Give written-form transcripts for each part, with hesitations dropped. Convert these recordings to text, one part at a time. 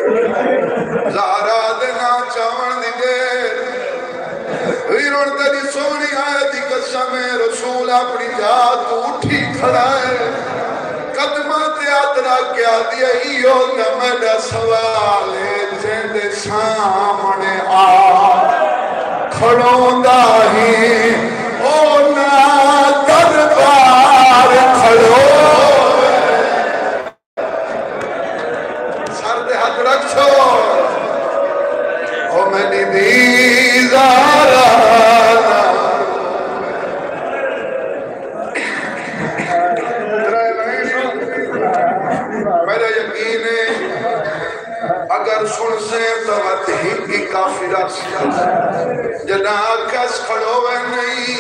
زہرا دینا چاون دی دیر ویرون تیری سونی آئے دی قسم رسول اپنی جات اٹھی کھڑا ہے قدمات یاترا کیا دیا ایو نمڈا سوال ہے جیندے سامنے آ کھڑوں دا ہی او نا دربار کھڑو سر دے ہاتھ رکھ چھوڑ او میں نے دیزارا میرا یقین ہے اگر سن سے تو وطہی کی کافرہ جنا کس کھڑوے نہیں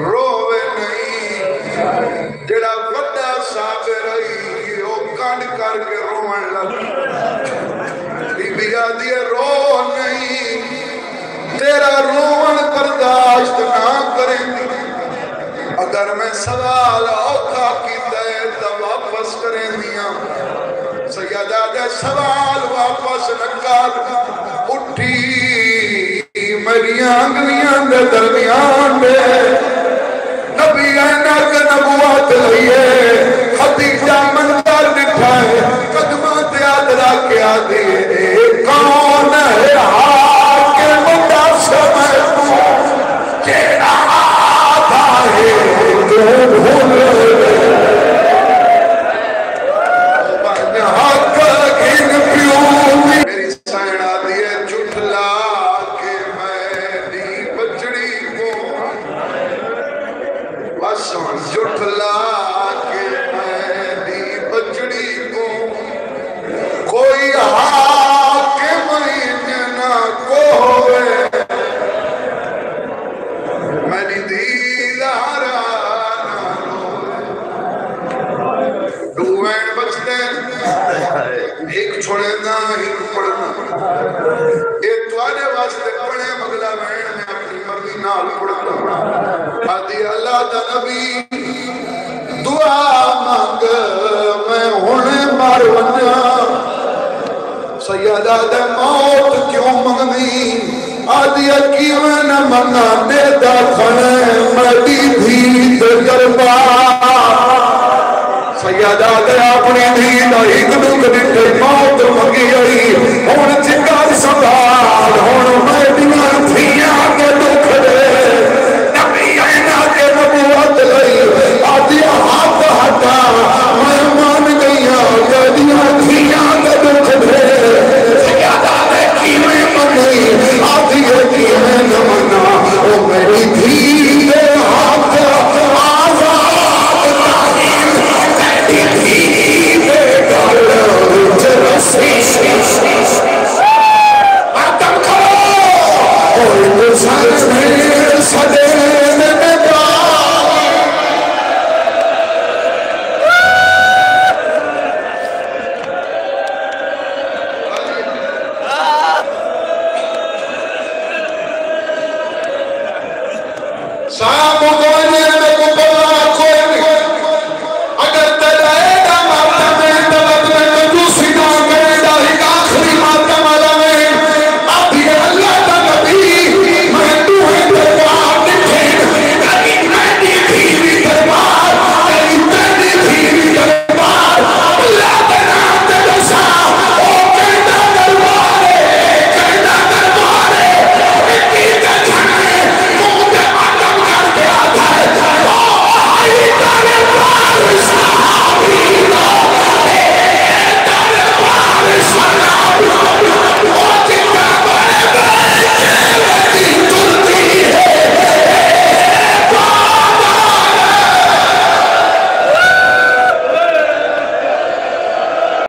روے نہیں جڑا وڈا صاحب رہی وہ کانڈ کر کے رومن لگ بی بی آدھی رو نہیں تیرا رومن برداشت نہ کریں اگر میں سوال اوکھا کی دے تو واپس کریں دیا سیدہ دے سوال واپس نکار اٹھی میری آنگلیاں دے درمیان دے نبی اینا کے نبوات لئیے خدیجہ منظر دکھائے قدمات یادرہ کیا دے کون ہے حاکم مداسم جیڑا آتا ہے تو بھول میری سائنہ دیئے جھٹلا کے میری بچڑی کو واسم جھٹلا کے میری بچڑی کو کوئی حاکم نہ کو ہوئے میری دیدارا دوین بچتے ایک چھوڑے نہ ایک پڑھنا ایک توارے واسطے پڑھے مگلا بہن میں اپنی مرضی نال پڑھتا آدھی اللہ دا نبی دعا مانگ میں ہونے مار ونیا سیدہ دے موت کیوں مگنی آدھی کیوں نہ منا دے دا کھنے مڈی بھی دے دربا سیدہ دے اپنی دین ایک دکھ دے موت مگی گئی ہون چکر سنبھال ہون میڈیاں تھیاں کے دکھ دے نبی اینا کے نبوت لئی آدھی ہاتھ ہٹا